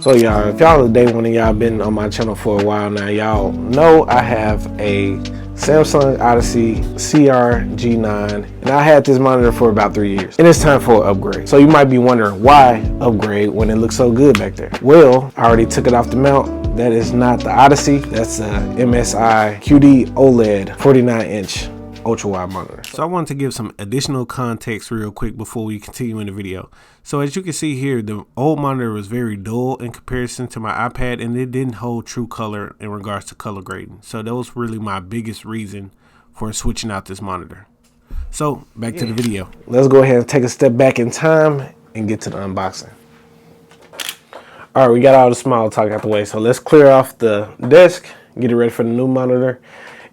So y'all, if y'all are day one and y'all been on my channel for a while now, y'all know I have a Samsung Odyssey CRG9, and I had this monitor for about 3 years, and it's time for an upgrade. So you might be wondering, why upgrade when it looks so good back there? Well, I already took it off the mount. That is not the Odyssey, that's a MSI QD-OLED 49-inch ultra wide monitor. So I wanted to give some additional context real quick before we continue in the video. So as you can see here, the old monitor was very dull in comparison to my iPad, and it didn't hold true color in regards to color grading. So that was really my biggest reason for switching out this monitor. So back to the video. Let's go ahead and take a step back in time and get to the unboxing. All right, we got all the small talk out the way, so let's clear off the desk, get it ready for the new monitor.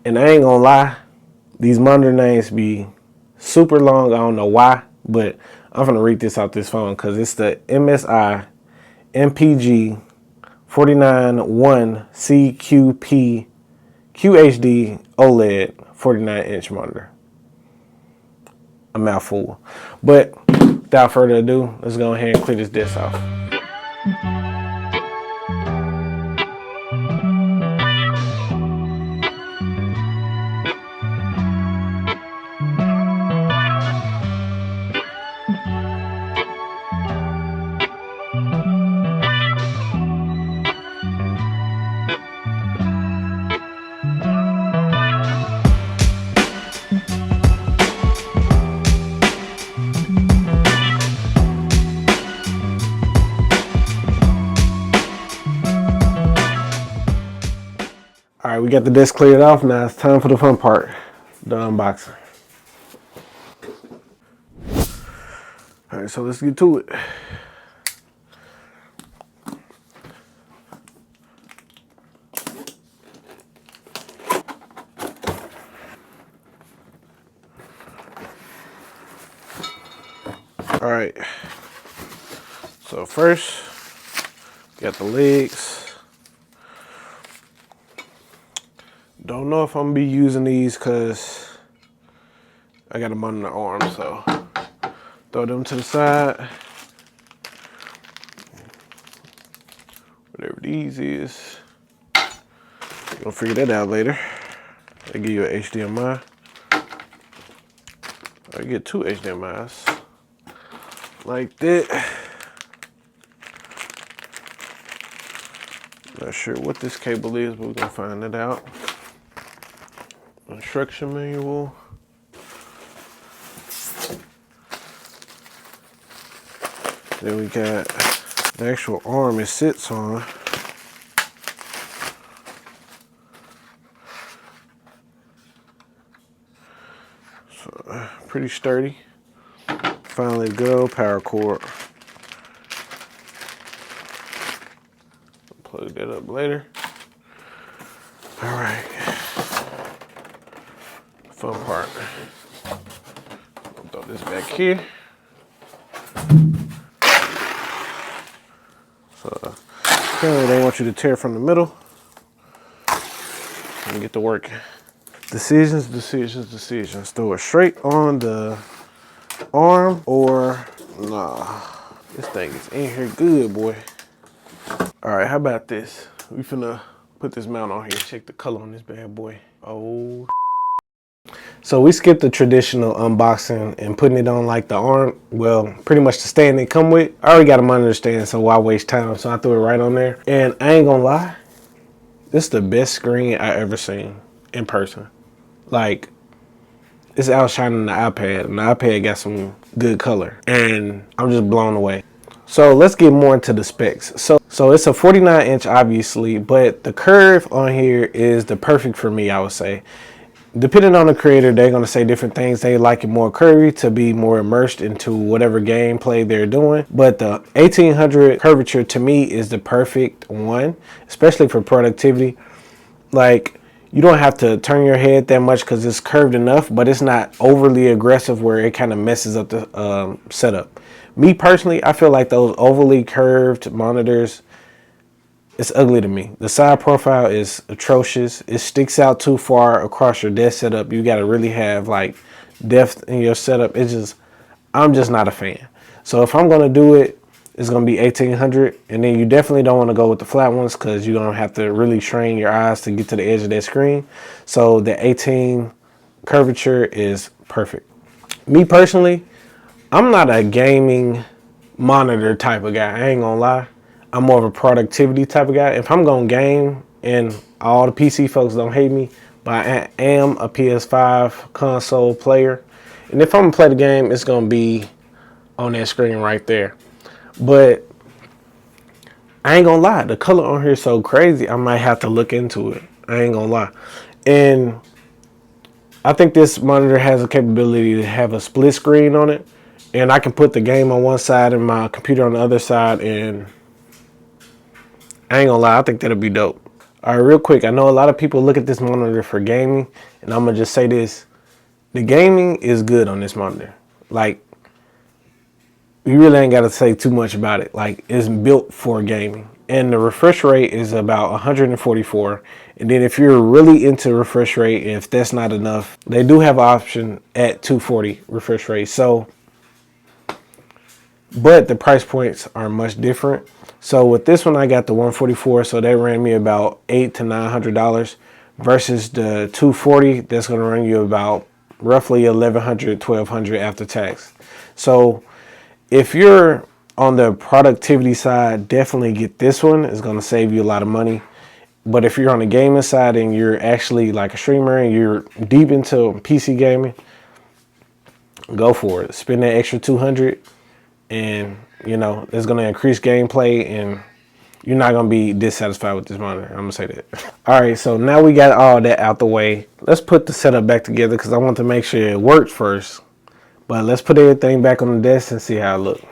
And I ain't gonna lie, these monitor names be super long. I don't know why, but I'm gonna read this off this phone because it's the MSI MPG 49-1 CQP QHD OLED 49-inch monitor. A mouthful. But without further ado, let's go ahead and clear this desk off. All right, we got the desk cleared off. Now it's time for the fun part, the unboxing. All right, so let's get to it. All right, so first, got the legs. Don't know if I'm gonna be using these because I got them on the arm, so throw them to the side. Whatever these is, you're gonna figure that out later. They give you an HDMI. I get two HDMIs like that. Not sure what this cable is, but we're gonna find it out. Instruction manual. Then we got the actual arm it sits on. So pretty sturdy. Finally, good old power cord. Plug that up later. All right. Fun part. I'll throw this back here. So apparently they want you to tear from the middle. Let me get to work. Decisions, decisions, decisions. Throw it straight on the arm or nah. This thing is in here good, boy. All right, how about this? We finna put this mount on here. Check the color on this bad boy. Oh. So we skipped the traditional unboxing and putting it on like the arm, well, pretty much the stand they come with. I already got a monitor stand, so why waste time? So I threw it right on there. And I ain't gonna lie, this is the best screen I ever seen in person. Like, it's outshining the iPad, and the iPad got some good color, and I'm just blown away. So let's get more into the specs. So it's a 49-inch, obviously, but the curve on here is the perfect for me, I would say. Depending on the creator, they're going to say different things. They like it more curvy to be more immersed into whatever gameplay they're doing. But the 1800 curvature to me is the perfect one, especially for productivity. Like, you don't have to turn your head that much because it's curved enough, but it's not overly aggressive where it kind of messes up the setup. Me personally, I feel like those overly curved monitors, it's ugly to me. The side profile is atrocious. It sticks out too far across your desk setup. You got to really have like depth in your setup. It's just, I'm just not a fan. So if I'm going to do it, is going to be 1800, and then you definitely don't want to go with the flat ones because you're going to have to really train your eyes to get to the edge of that screen. So the 18 curvature is perfect. Me personally, I'm not a gaming monitor type of guy. I ain't gonna lie. I'm more of a productivity type of guy. If I'm gonna game, and all the PC folks don't hate me, but I am a PS5 console player, and if I'm gonna play the game, it's gonna be on that screen right there. But I ain't gonna lie, the color on here is so crazy, I might have to look into it. I ain't gonna lie. And I think this monitor has a capability to have a split screen on it, and I can put the game on one side and my computer on the other side, and I ain't gonna lie, I think that'll be dope. All right, real quick, I know a lot of people look at this monitor for gaming, and I'm gonna just say this. The gaming is good on this monitor. Like, you really ain't gotta say too much about it. Like, it's built for gaming. And the refresh rate is about 144. And then if you're really into refresh rate, if that's not enough, they do have an option at 240 refresh rate. So, but the price points are much different. So with this one, I got the 144, so that ran me about $800 to $900 versus the 240. That's going to run you about roughly $1,100, $1,200 after tax. So if you're on the productivity side, definitely get this one. It's going to save you a lot of money. But if you're on the gaming side and you're actually like a streamer and you're deep into PC gaming, go for it. Spend that extra $200, and you know it's going to increase gameplay, and you're not going to be dissatisfied with this monitor. I'm going to say that. All right, so now we got all that out the way. Let's put the setup back together because I want to make sure it works first. But let's put everything back on the desk and see how it looks.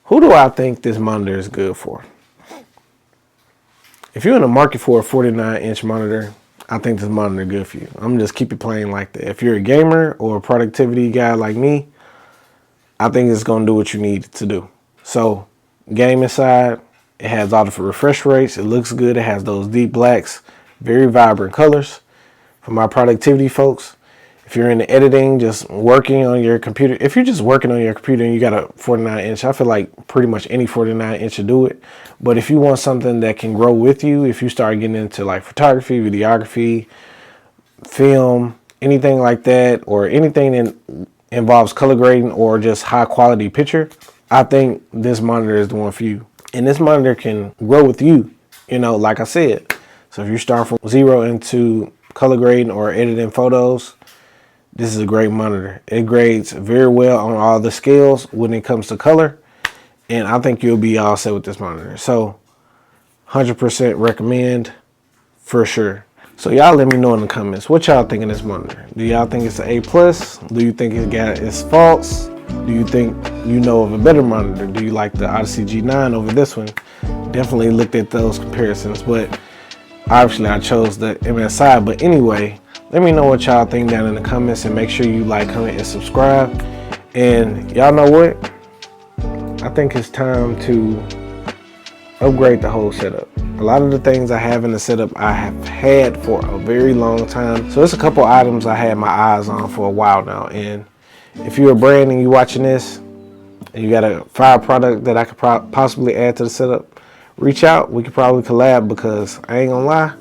Who do I think this monitor is good for? If you're in the market for a 49-inch monitor, I think this monitor is good for you. I'm just keep it plain like that. If you're a gamer or a productivity guy like me, I think it's going to do what you need it to do. So, gaming side, it has all the refresh rates. It looks good. It has those deep blacks, very vibrant colors. For my productivity folks, if you're in the editing, just working on your computer, if you're just working on your computer and you got a 49-inch, I feel like pretty much any 49-inch will do it. But if you want something that can grow with you, if you start getting into like photography, videography, film, anything like that, or anything that involves color grading or just high quality picture, I think this monitor is the one for you. And this monitor can grow with you, you know, like I said. So if you're starting from zero into color grading or editing photos, this is a great monitor. It grades very well on all the scales when it comes to color, and I think you'll be all set with this monitor. So 100% recommend for sure. So y'all let me know in the comments what y'all think of this monitor. Do y'all think it's an A+? Do you think it got its faults? Do you think you know of a better monitor? Do you like the Odyssey G9 over this one? Definitely looked at those comparisons, but obviously I chose the MSI. But anyway, let me know what y'all think down in the comments, and make sure you like, comment, and subscribe. And y'all know what? I think it's time to upgrade the whole setup. A lot of the things I have in the setup I have had for a very long time. So there's a couple items I had my eyes on for a while now. And if you're a brand and you're watching this and you got a fire product that I could possibly add to the setup, reach out. We could probably collab, because I ain't gonna lie,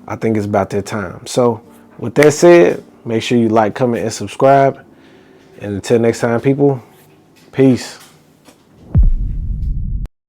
I think it's about that time. So with that said, make sure you like, comment, and subscribe. And until next time, people, peace.